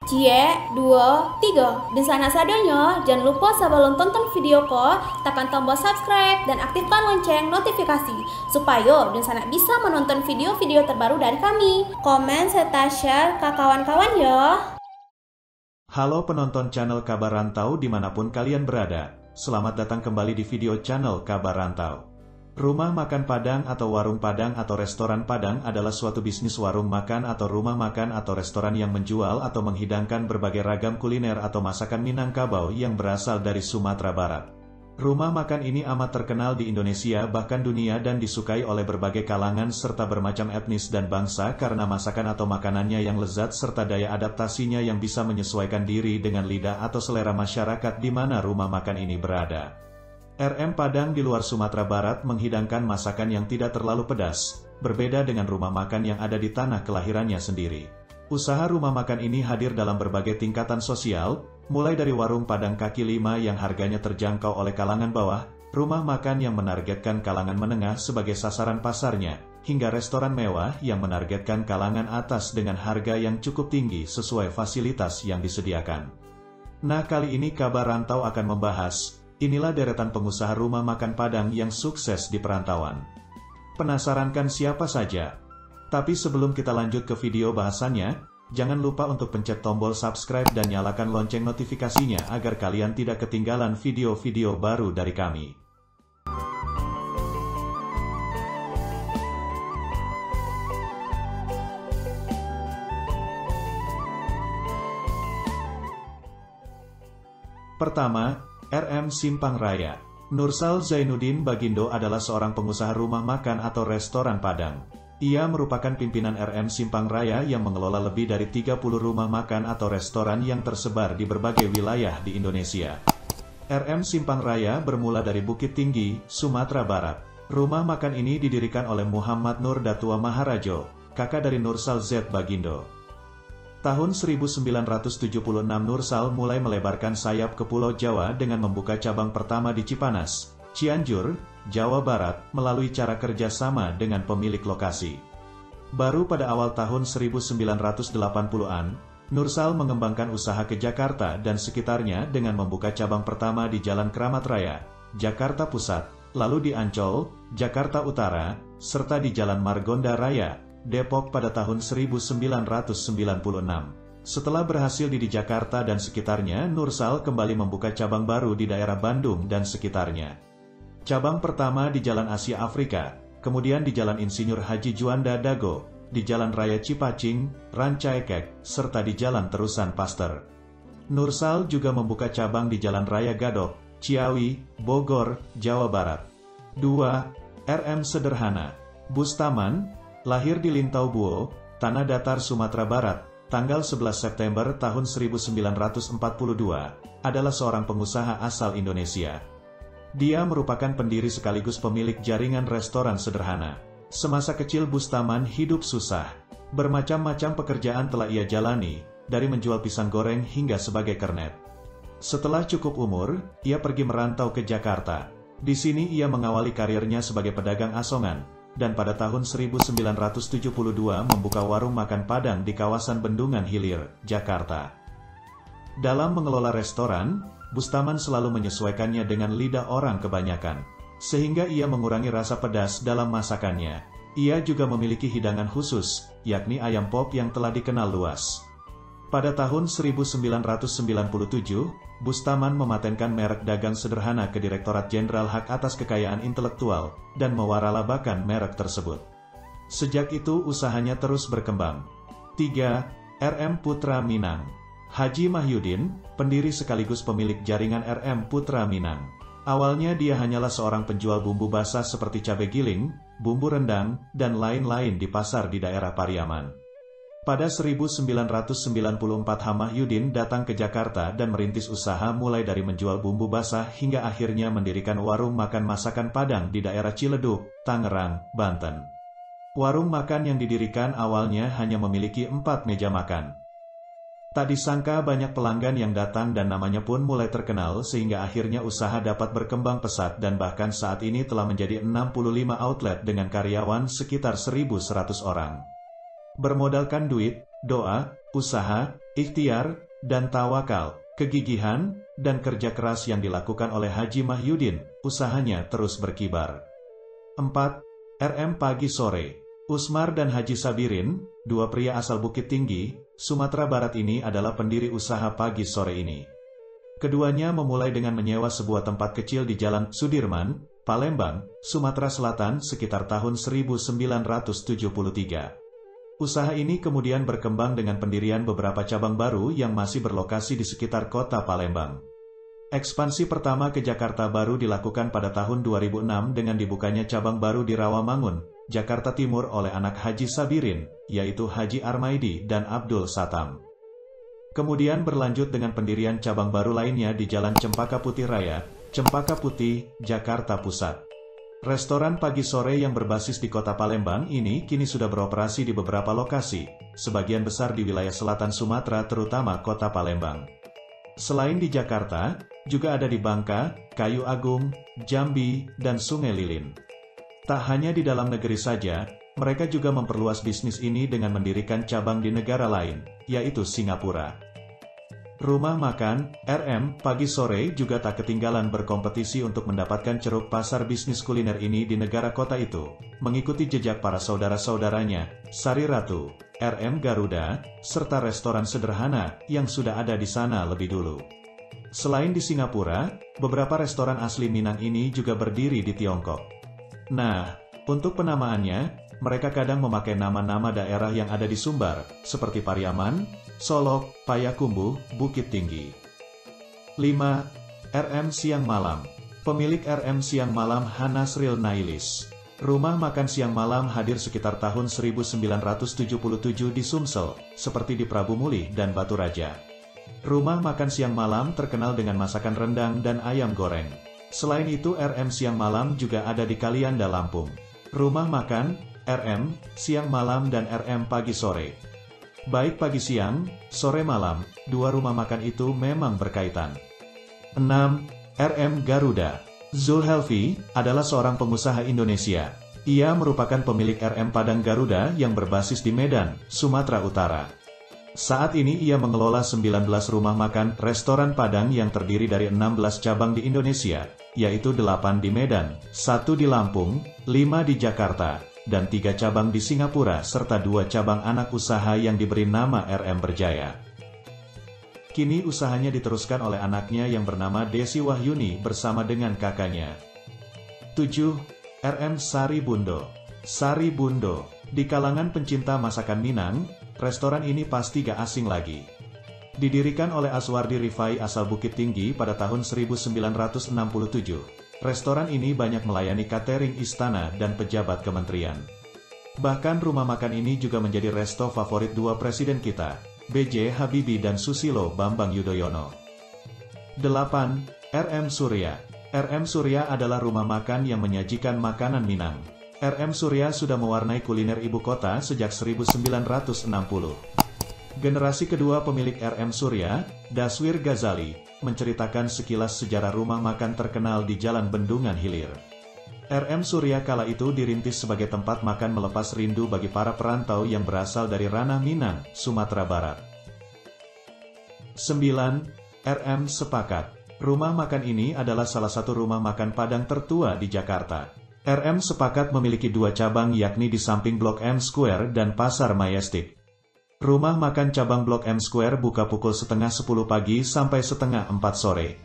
Cie, 2, 3. Dan sana sadanya, jangan lupa sebelum tonton video ko, tekan tombol subscribe dan aktifkan lonceng notifikasi supaya dan sana bisa menonton video-video terbaru dari kami. Komen serta share ke kawan-kawan ya. Halo penonton channel Kabar Rantau dimanapun kalian berada, selamat datang kembali di video channel Kabar Rantau. Rumah makan Padang atau warung Padang atau restoran Padang adalah suatu bisnis warung makan atau rumah makan atau restoran yang menjual atau menghidangkan berbagai ragam kuliner atau masakan Minangkabau yang berasal dari Sumatera Barat. Rumah makan ini amat terkenal di Indonesia bahkan dunia dan disukai oleh berbagai kalangan serta bermacam etnis dan bangsa karena masakan atau makanannya yang lezat serta daya adaptasinya yang bisa menyesuaikan diri dengan lidah atau selera masyarakat di mana rumah makan ini berada. RM Padang di luar Sumatera Barat menghidangkan masakan yang tidak terlalu pedas, berbeda dengan rumah makan yang ada di tanah kelahirannya sendiri. Usaha rumah makan ini hadir dalam berbagai tingkatan sosial, mulai dari warung Padang kaki lima yang harganya terjangkau oleh kalangan bawah, rumah makan yang menargetkan kalangan menengah sebagai sasaran pasarnya, hingga restoran mewah yang menargetkan kalangan atas dengan harga yang cukup tinggi sesuai fasilitas yang disediakan. Nah, kali ini Kabar Rantau akan membahas, inilah deretan pengusaha rumah makan Padang yang sukses di perantauan. Penasaran kan siapa saja? Tapi sebelum kita lanjut ke video bahasannya, jangan lupa untuk pencet tombol subscribe dan nyalakan lonceng notifikasinya agar kalian tidak ketinggalan video-video baru dari kami. Pertama, RM Simpang Raya. Nursal Zainuddin Bagindo adalah seorang pengusaha rumah makan atau restoran Padang. Ia merupakan pimpinan RM Simpang Raya yang mengelola lebih dari 30 rumah makan atau restoran yang tersebar di berbagai wilayah di Indonesia. RM Simpang Raya bermula dari Bukit Tinggi, Sumatera Barat. Rumah makan ini didirikan oleh Muhammad Nur Datua Maharajo, kakak dari Nursal Z Bagindo. Tahun 1976 Nursal mulai melebarkan sayap ke Pulau Jawa dengan membuka cabang pertama di Cipanas, Cianjur, Jawa Barat, melalui cara kerjasama dengan pemilik lokasi. Baru pada awal tahun 1980-an, Nursal mengembangkan usaha ke Jakarta dan sekitarnya dengan membuka cabang pertama di Jalan Kramat Raya, Jakarta Pusat, lalu di Ancol, Jakarta Utara, serta di Jalan Margonda Raya, Depok pada tahun 1996. Setelah berhasil di Jakarta dan sekitarnya, Nursal kembali membuka cabang baru di daerah Bandung dan sekitarnya. Cabang pertama di Jalan Asia Afrika, kemudian di Jalan Insinyur Haji Juanda Dago, di Jalan Raya Cipacing, Rancaekek, serta di Jalan Terusan Paster. Nursal juga membuka cabang di Jalan Raya Gadok, Ciawi, Bogor, Jawa Barat. 2. RM Sederhana. Bustaman, lahir di Lintau Buo, Tanah Datar, Sumatera Barat, tanggal 11 September tahun 1942, adalah seorang pengusaha asal Indonesia. Dia merupakan pendiri sekaligus pemilik jaringan restoran sederhana. Semasa kecil Bustaman hidup susah. Bermacam-macam pekerjaan telah ia jalani, dari menjual pisang goreng hingga sebagai kernet. Setelah cukup umur, ia pergi merantau ke Jakarta. Di sini ia mengawali karirnya sebagai pedagang asongan, dan pada tahun 1972 membuka warung makan Padang di kawasan Bendungan Hilir, Jakarta. Dalam mengelola restoran, Bustaman selalu menyesuaikannya dengan lidah orang kebanyakan, sehingga ia mengurangi rasa pedas dalam masakannya. Ia juga memiliki hidangan khusus, yakni ayam pop yang telah dikenal luas. Pada tahun 1997, Bustaman mematenkan merek dagang sederhana ke Direktorat Jenderal Hak Atas Kekayaan Intelektual, dan mewaralabakan merek tersebut. Sejak itu usahanya terus berkembang. 3. RM Putra Minang. Haji Mahyudin, pendiri sekaligus pemilik jaringan RM Putra Minang. Awalnya dia hanyalah seorang penjual bumbu basah seperti cabai giling, bumbu rendang, dan lain-lain di pasar di daerah Pariaman. Pada 1994 Mahyudin datang ke Jakarta dan merintis usaha mulai dari menjual bumbu basah hingga akhirnya mendirikan warung makan masakan Padang di daerah Ciledug, Tangerang, Banten. Warung makan yang didirikan awalnya hanya memiliki 4 meja makan. Tak disangka banyak pelanggan yang datang dan namanya pun mulai terkenal sehingga akhirnya usaha dapat berkembang pesat dan bahkan saat ini telah menjadi 65 outlet dengan karyawan sekitar 1.100 orang. Bermodalkan duit, doa, usaha, ikhtiar, dan tawakal, kegigihan, dan kerja keras yang dilakukan oleh Haji Mahyudin, usahanya terus berkibar. 4. RM Pagi Sore. Usmar dan Haji Sabirin, dua pria asal Bukit Tinggi, Sumatera Barat ini adalah pendiri usaha Pagi Sore ini. Keduanya memulai dengan menyewa sebuah tempat kecil di Jalan Sudirman, Palembang, Sumatera Selatan sekitar tahun 1973. Usaha ini kemudian berkembang dengan pendirian beberapa cabang baru yang masih berlokasi di sekitar kota Palembang. Ekspansi pertama ke Jakarta baru dilakukan pada tahun 2006 dengan dibukanya cabang baru di Rawamangun, Jakarta Timur oleh anak Haji Sabirin, yaitu Haji Armaidi dan Abdul Satam. Kemudian berlanjut dengan pendirian cabang baru lainnya di Jalan Cempaka Putih Raya, Cempaka Putih, Jakarta Pusat. Restoran Pagi Sore yang berbasis di kota Palembang ini kini sudah beroperasi di beberapa lokasi, sebagian besar di wilayah selatan Sumatera terutama kota Palembang. Selain di Jakarta, juga ada di Bangka, Kayu Agung, Jambi, dan Sungai Lilin. Tak hanya di dalam negeri saja, mereka juga memperluas bisnis ini dengan mendirikan cabang di negara lain, yaitu Singapura. Rumah makan, RM, Pagi Sore juga tak ketinggalan berkompetisi untuk mendapatkan ceruk pasar bisnis kuliner ini di negara kota itu, mengikuti jejak para saudara-saudaranya, Sari Ratu, RM Garuda, serta restoran sederhana yang sudah ada di sana lebih dulu. Selain di Singapura, beberapa restoran asli Minang ini juga berdiri di Tiongkok. Nah, untuk penamaannya, mereka kadang memakai nama-nama daerah yang ada di Sumbar, seperti Pariaman, Solok, Payakumbuh, Bukit Tinggi. 5. RM Siang Malam. Pemilik RM Siang Malam Hanasril Nailis. Rumah makan siang malam hadir sekitar tahun 1977 di Sumsel, seperti di Prabu Mulih dan Batu Raja. Rumah makan siang malam terkenal dengan masakan rendang dan ayam goreng. Selain itu RM Siang Malam juga ada di Kalianda, Lampung. Rumah makan, RM, Siang Malam dan RM Pagi Sore. Baik pagi siang, sore malam, dua rumah makan itu memang berkaitan. 6. RM Garuda. Zulhelfi adalah seorang pengusaha Indonesia. Ia merupakan pemilik RM Padang Garuda yang berbasis di Medan, Sumatera Utara. Saat ini ia mengelola 19 rumah makan restoran Padang yang terdiri dari 16 cabang di Indonesia, yaitu 8 di Medan, 1 di Lampung, 5 di Jakarta, dan 3 cabang di Singapura serta 2 cabang anak usaha yang diberi nama RM Berjaya. Kini usahanya diteruskan oleh anaknya yang bernama Desi Wahyuni bersama dengan kakaknya. 7. RM Sari Bundo. Sari Bundo. Di kalangan pencinta masakan Minang, restoran ini pasti gak asing lagi. Didirikan oleh Aswardi Rifai asal Bukit Tinggi pada tahun 1967, restoran ini banyak melayani catering istana dan pejabat kementerian. Bahkan rumah makan ini juga menjadi resto favorit dua presiden kita, B.J. Habibie dan Susilo Bambang Yudhoyono. 8. RM Surya. RM Surya adalah rumah makan yang menyajikan makanan Minang. RM Surya sudah mewarnai kuliner ibu kota sejak 1960. Generasi kedua pemilik RM Surya, Daswir Ghazali, menceritakan sekilas sejarah rumah makan terkenal di Jalan Bendungan Hilir. RM Surya kala itu dirintis sebagai tempat makan melepas rindu bagi para perantau yang berasal dari ranah Minang, Sumatera Barat. 9. RM Sepakat. Rumah makan ini adalah salah satu rumah makan Padang tertua di Jakarta. RM Sepakat memiliki 2 cabang yakni di samping Blok M Square dan Pasar Majestic. Rumah makan cabang Blok M Square buka pukul setengah 10 pagi sampai setengah 4 sore.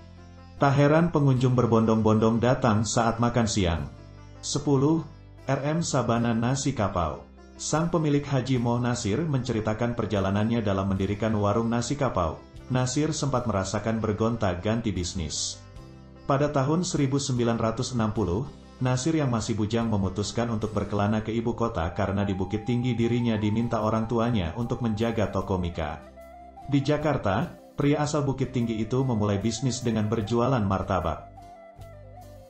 Tak heran pengunjung berbondong-bondong datang saat makan siang. 10. RM Sabana Nasi Kapau. Sang pemilik Haji Moh Nasir menceritakan perjalanannya dalam mendirikan warung nasi kapau. Nasir sempat merasakan bergonta-ganti bisnis. Pada tahun 1960, Nasir yang masih bujang memutuskan untuk berkelana ke ibu kota karena di Bukit Tinggi dirinya diminta orang tuanya untuk menjaga toko Mika. Di Jakarta, pria asal Bukit Tinggi itu memulai bisnis dengan berjualan martabak.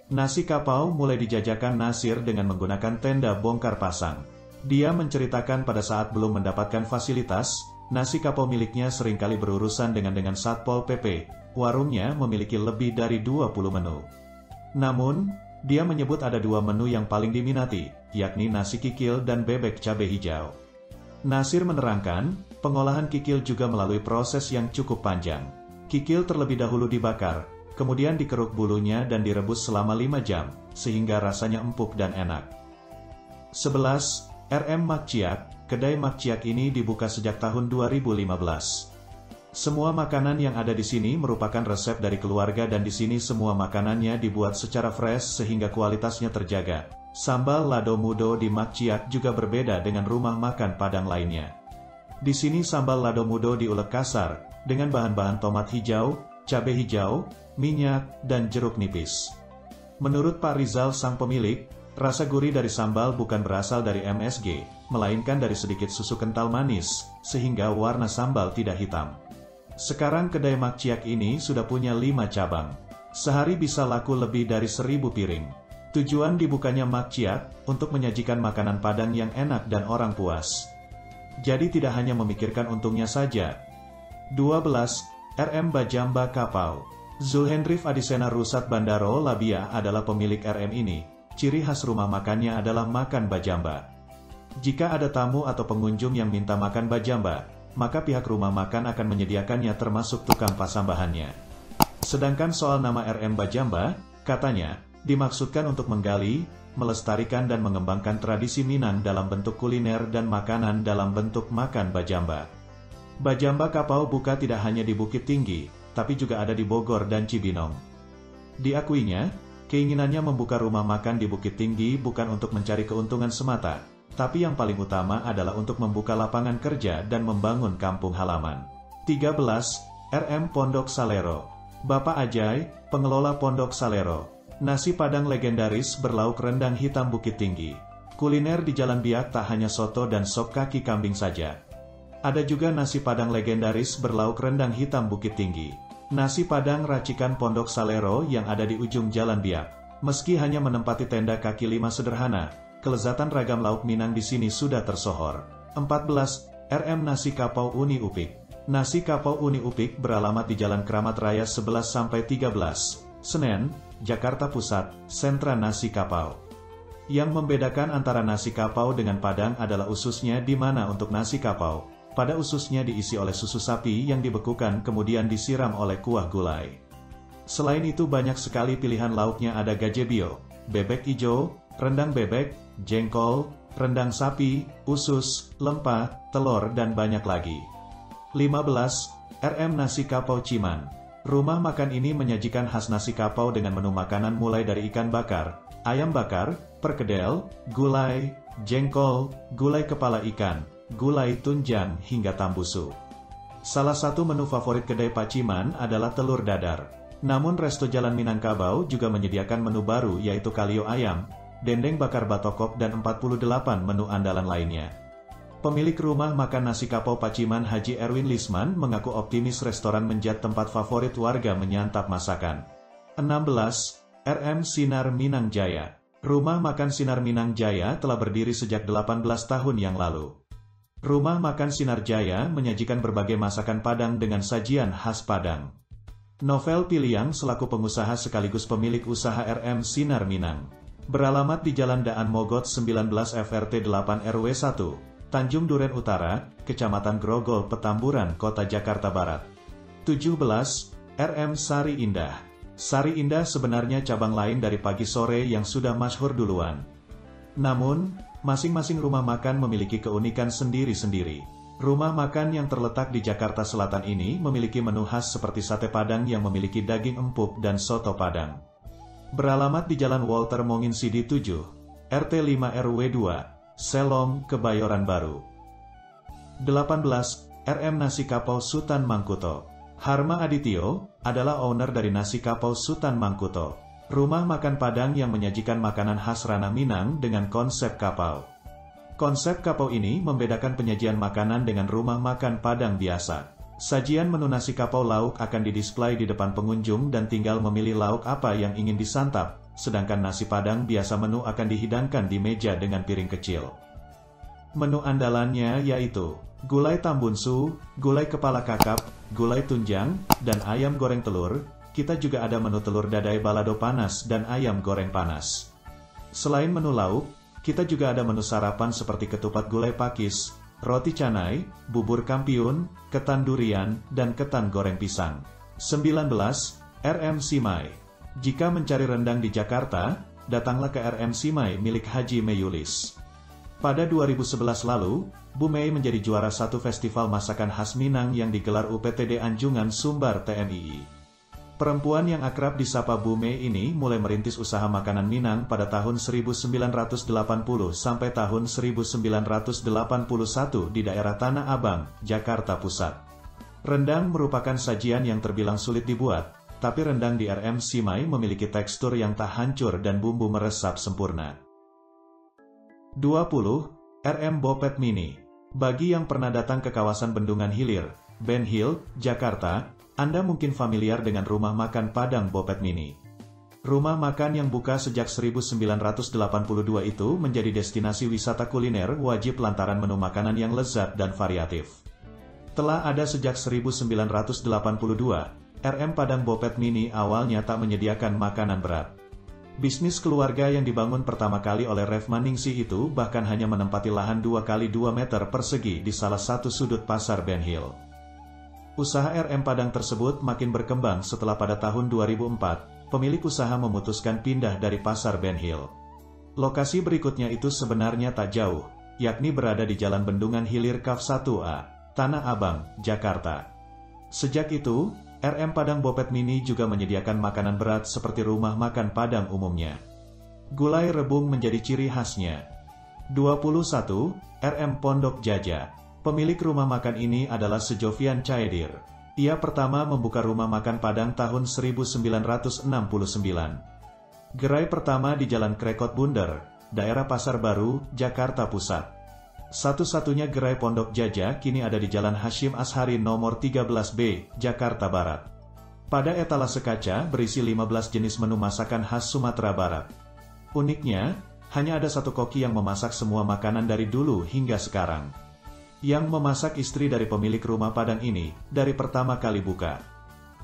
Nasi kapau mulai dijajakan Nasir dengan menggunakan tenda bongkar pasang. Dia menceritakan pada saat belum mendapatkan fasilitas, nasi kapau miliknya seringkali berurusan dengan Satpol PP. Warungnya memiliki lebih dari 20 menu. Namun, dia menyebut ada 2 menu yang paling diminati, yakni nasi kikil dan bebek cabai hijau. Nasir menerangkan, pengolahan kikil juga melalui proses yang cukup panjang. Kikil terlebih dahulu dibakar, kemudian dikeruk bulunya dan direbus selama 5 jam, sehingga rasanya empuk dan enak. 11. RM Makciak. Kedai Makciak ini dibuka sejak tahun 2015. Semua makanan yang ada di sini merupakan resep dari keluarga dan di sini semua makanannya dibuat secara fresh sehingga kualitasnya terjaga. Sambal lado mudo di Makciak juga berbeda dengan rumah makan Padang lainnya. Di sini sambal lado mudo diulek kasar, dengan bahan-bahan tomat hijau, cabai hijau, minyak, dan jeruk nipis. Menurut Pak Rizal sang pemilik, rasa gurih dari sambal bukan berasal dari MSG, melainkan dari sedikit susu kental manis, sehingga warna sambal tidak hitam. Sekarang kedai Makciak ini sudah punya 5 cabang. Sehari bisa laku lebih dari 1000 piring. Tujuan dibukanya Makciak untuk menyajikan makanan Padang yang enak dan orang puas. Jadi tidak hanya memikirkan untungnya saja. 12. RM Bajamba Kapau. Zulhendrif Adisena Rusat Bandaro Labia adalah pemilik RM ini. Ciri khas rumah makannya adalah makan bajamba. Jika ada tamu atau pengunjung yang minta makan bajamba, maka pihak rumah makan akan menyediakannya termasuk tukang pasambahannya. Sedangkan soal nama RM Bajamba, katanya, dimaksudkan untuk menggali, melestarikan dan mengembangkan tradisi Minang dalam bentuk kuliner dan makanan dalam bentuk makan bajamba. Bajamba Kapau buka tidak hanya di Bukit Tinggi, tapi juga ada di Bogor dan Cibinong. Diakuinya, keinginannya membuka rumah makan di Bukit Tinggi bukan untuk mencari keuntungan semata, tapi yang paling utama adalah untuk membuka lapangan kerja dan membangun kampung halaman. 13. RM Pondok Salero. Bapak Ajay, pengelola Pondok Salero. Nasi Padang legendaris berlauk rendang hitam Bukit Tinggi. Kuliner di Jalan Biak tak hanya soto dan sop kaki kambing saja. Ada juga nasi Padang legendaris berlauk rendang hitam Bukit Tinggi. Nasi Padang racikan Pondok Salero yang ada di ujung Jalan Biak. Meski hanya menempati tenda kaki 5 sederhana, kelezatan ragam lauk Minang di sini sudah tersohor. 14. RM Nasi Kapau Uni Upik. Nasi Kapau Uni Upik beralamat di Jalan Kramat Raya 11-13. Senen, Jakarta Pusat, sentra nasi kapau. Yang membedakan antara nasi kapau dengan Padang adalah ususnya di mana untuk nasi kapau. Pada ususnya diisi oleh susu sapi yang dibekukan kemudian disiram oleh kuah gulai. Selain itu banyak sekali pilihan lauknya ada gajebio, bebek ijo, rendang bebek, jengkol, rendang sapi, usus, lempa, telur dan banyak lagi. 15. RM Nasi Kapau Ciman. Rumah makan ini menyajikan khas nasi kapau dengan menu makanan mulai dari ikan bakar, ayam bakar, perkedel, gulai, jengkol, gulai kepala ikan, gulai tunjang hingga tambusu. Salah satu menu favorit kedai Pak Ciman adalah telur dadar. Namun resto Jalan Minangkabau juga menyediakan menu baru yaitu kalio ayam, dendeng bakar batokok dan 48 menu andalan lainnya. Pemilik rumah makan nasi kapau Pak Ciman Haji Erwin Lisman mengaku optimis restoran menjadi tempat favorit warga menyantap masakan. 16. RM Sinar Minang Jaya. Rumah makan Sinar Minang Jaya telah berdiri sejak 18 tahun yang lalu. Rumah makan Sinar Jaya menyajikan berbagai masakan Padang dengan sajian khas Padang. Novel Piliang selaku pengusaha sekaligus pemilik usaha RM Sinar Minang. Beralamat di Jalan Daan Mogot 19 FRT 8 RW 1. Tanjung Duren Utara, Kecamatan Grogol, Petamburan, Kota Jakarta Barat. 17. RM Sari Indah. Sari Indah sebenarnya cabang lain dari Pagi Sore yang sudah masyhur duluan. Namun, masing-masing rumah makan memiliki keunikan sendiri-sendiri. Rumah makan yang terletak di Jakarta Selatan ini memiliki menu khas seperti sate Padang yang memiliki daging empuk dan soto Padang. Beralamat di Jalan Walter Monginsidi 7, RT 5 RW 2. Selong, Kebayoran Baru. 18. RM Nasi Kapau Sutan Mangkuto. Harma Adityo adalah owner dari Nasi Kapau Sutan Mangkuto, rumah makan Padang yang menyajikan makanan khas ranah Minang dengan konsep kapau. Konsep kapau ini membedakan penyajian makanan dengan rumah makan Padang biasa. Sajian menu nasi kapau lauk akan didisplay di depan pengunjung dan tinggal memilih lauk apa yang ingin disantap. Sedangkan nasi Padang biasa menu akan dihidangkan di meja dengan piring kecil. Menu andalannya yaitu gulai tambunsu, gulai kepala kakap, gulai tunjang, dan ayam goreng telur. Kita juga ada menu telur dadai balado panas dan ayam goreng panas. Selain menu lauk, kita juga ada menu sarapan seperti ketupat gulai pakis, roti canai, bubur kampiun, ketan durian, dan ketan goreng pisang. 19. RM Simai. Jika mencari rendang di Jakarta, datanglah ke RM Simai milik Haji Meyulis. Pada 2011 lalu, Bu Mei menjadi juara satu festival masakan khas Minang yang digelar UPTD Anjungan Sumbar TMII. Perempuan yang akrab disapa Bu Mei ini mulai merintis usaha makanan Minang pada tahun 1980 sampai tahun 1981 di daerah Tanah Abang, Jakarta Pusat. Rendang merupakan sajian yang terbilang sulit dibuat, tapi rendang di RM Simai memiliki tekstur yang tak hancur dan bumbu meresap sempurna. 20. RM Bopet Mini. Bagi yang pernah datang ke kawasan Bendungan Hilir, Ben Hill, Jakarta, Anda mungkin familiar dengan rumah makan Padang Bopet Mini. Rumah makan yang buka sejak 1982 itu menjadi destinasi wisata kuliner wajib lantaran menu makanan yang lezat dan variatif. Telah ada sejak 1982, RM Padang Bopet Mini awalnya tak menyediakan makanan berat. Bisnis keluarga yang dibangun pertama kali oleh Rev Maningsi itu bahkan hanya menempati lahan 2 x 2 meter persegi di salah satu sudut pasar Ben Hill. Usaha RM Padang tersebut makin berkembang setelah pada tahun 2004, pemilik usaha memutuskan pindah dari pasar Ben Hill. Lokasi berikutnya itu sebenarnya tak jauh, yakni berada di Jalan Bendungan Hilir Kaf 1A, Tanah Abang, Jakarta. Sejak itu, RM Padang Bopet Mini juga menyediakan makanan berat seperti rumah makan Padang umumnya. Gulai rebung menjadi ciri khasnya. 21. RM Pondok Jaja. Pemilik rumah makan ini adalah Sejovian Caedir. Ia pertama membuka rumah makan Padang tahun 1969. Gerai pertama di Jalan Krekot Bunder, daerah Pasar Baru, Jakarta Pusat. Satu-satunya gerai Pondok Jaja kini ada di Jalan Hashim Ashari nomor 13B, Jakarta Barat. Pada etalase kaca berisi 15 jenis menu masakan khas Sumatera Barat. Uniknya, hanya ada satu koki yang memasak semua makanan dari dulu hingga sekarang. Yang memasak istri dari pemilik rumah Padang ini, dari pertama kali buka.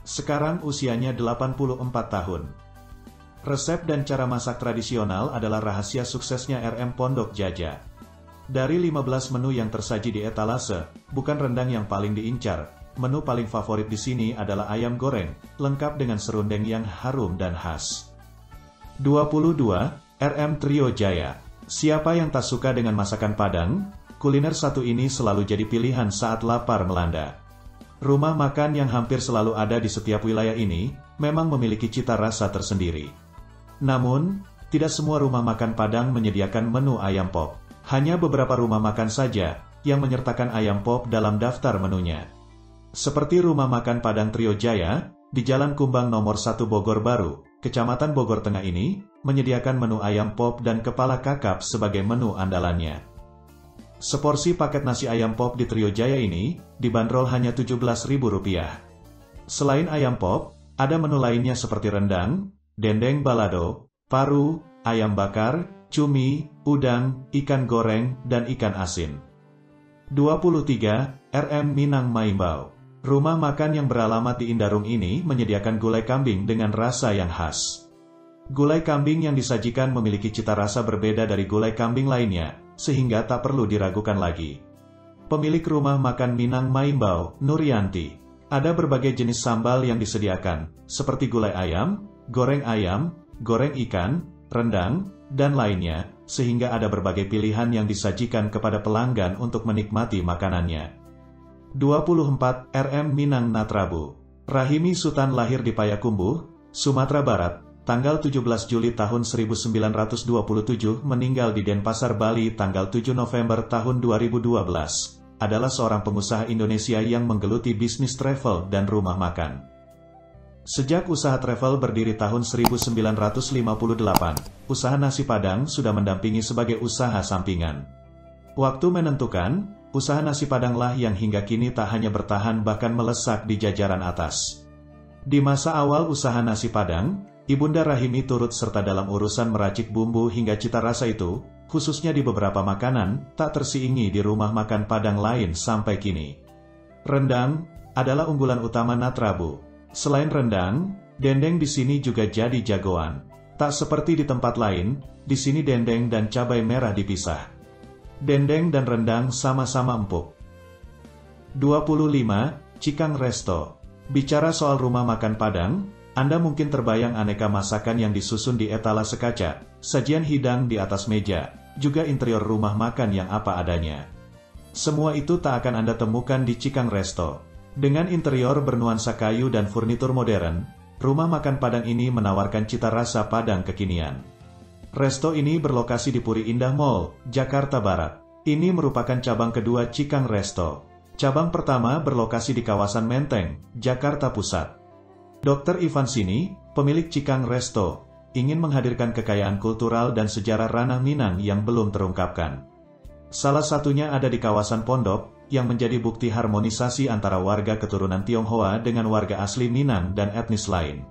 Sekarang usianya 84 tahun. Resep dan cara masak tradisional adalah rahasia suksesnya RM Pondok Jaja. Dari 15 menu yang tersaji di etalase, bukan rendang yang paling diincar, menu paling favorit di sini adalah ayam goreng, lengkap dengan serundeng yang harum dan khas. 22. RM Trio Jaya. Siapa yang tak suka dengan masakan Padang? Kuliner satu ini selalu jadi pilihan saat lapar melanda. Rumah makan yang hampir selalu ada di setiap wilayah ini, memang memiliki cita rasa tersendiri. Namun, tidak semua rumah makan Padang menyediakan menu ayam pop. Hanya beberapa rumah makan saja, yang menyertakan ayam pop dalam daftar menunya. Seperti rumah makan Padang Trio Jaya, di Jalan Kumbang nomor 1 Bogor Baru, Kecamatan Bogor Tengah ini, menyediakan menu ayam pop dan kepala kakap sebagai menu andalannya. Seporsi paket nasi ayam pop di Trio Jaya ini, dibanderol hanya Rp17.000. Selain ayam pop, ada menu lainnya seperti rendang, dendeng balado, paru, ayam bakar, cumi, udang, ikan goreng, dan ikan asin. 23. RM Minang Maimbau. Rumah makan yang beralamat di Indarung ini menyediakan gulai kambing dengan rasa yang khas. Gulai kambing yang disajikan memiliki cita rasa berbeda dari gulai kambing lainnya, sehingga tak perlu diragukan lagi. Pemilik rumah makan Minang Maimbau, Nuryanti. Ada berbagai jenis sambal yang disediakan, seperti gulai ayam, goreng ikan, rendang, dan lainnya, sehingga ada berbagai pilihan yang disajikan kepada pelanggan untuk menikmati makanannya. 24. RM Minang Natrabu. Rahimi Sutan lahir di Payakumbuh, Sumatera Barat, tanggal 17 Juli tahun 1927, meninggal di Denpasar, Bali tanggal 7 November tahun 2012, adalah seorang pengusaha Indonesia yang menggeluti bisnis travel dan rumah makan. Sejak usaha travel berdiri tahun 1958, usaha nasi Padang sudah mendampingi sebagai usaha sampingan. Waktu menentukan, usaha nasi Padanglah yang hingga kini tak hanya bertahan bahkan melesak di jajaran atas. Di masa awal usaha nasi Padang, Ibunda Rahimi turut serta dalam urusan meracik bumbu hingga cita rasa itu, khususnya di beberapa makanan, tak tersiingi di rumah makan Padang lain sampai kini. Rendang adalah unggulan utama Natrabu. Selain rendang, dendeng di sini juga jadi jagoan. Tak seperti di tempat lain, di sini dendeng dan cabai merah dipisah. Dendeng dan rendang sama-sama empuk. 25. Cikang Resto. Bicara soal rumah makan Padang, Anda mungkin terbayang aneka masakan yang disusun di etalase kaca, sajian hidang di atas meja, juga interior rumah makan yang apa adanya. Semua itu tak akan Anda temukan di Cikang Resto. Dengan interior bernuansa kayu dan furnitur modern, rumah makan Padang ini menawarkan cita rasa Padang kekinian. Resto ini berlokasi di Puri Indah Mall, Jakarta Barat. Ini merupakan cabang kedua Cikang Resto. Cabang pertama berlokasi di kawasan Menteng, Jakarta Pusat. Dr. Ivan Sini, pemilik Cikang Resto, ingin menghadirkan kekayaan kultural dan sejarah ranah Minang yang belum terungkapkan. Salah satunya ada di kawasan Pondok, yang menjadi bukti harmonisasi antara warga keturunan Tionghoa dengan warga asli Minang dan etnis lain.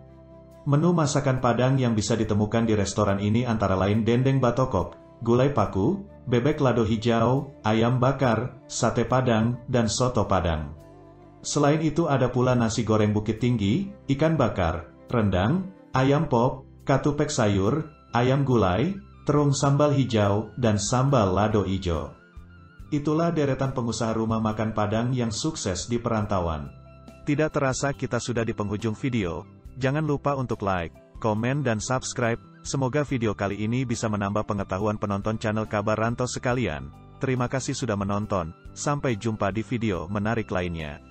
Menu masakan Padang yang bisa ditemukan di restoran ini antara lain dendeng batokok, gulai paku, bebek lado hijau, ayam bakar, sate Padang, dan soto Padang. Selain itu ada pula nasi goreng Bukit Tinggi, ikan bakar, rendang, ayam pop, katupek sayur, ayam gulai, terung sambal hijau, dan sambal lado ijo. Itulah deretan pengusaha rumah makan Padang yang sukses di perantauan. Tidak terasa kita sudah di penghujung video. Jangan lupa untuk like, komen dan subscribe. Semoga video kali ini bisa menambah pengetahuan penonton channel Kabar Rantau sekalian. Terima kasih sudah menonton. Sampai jumpa di video menarik lainnya.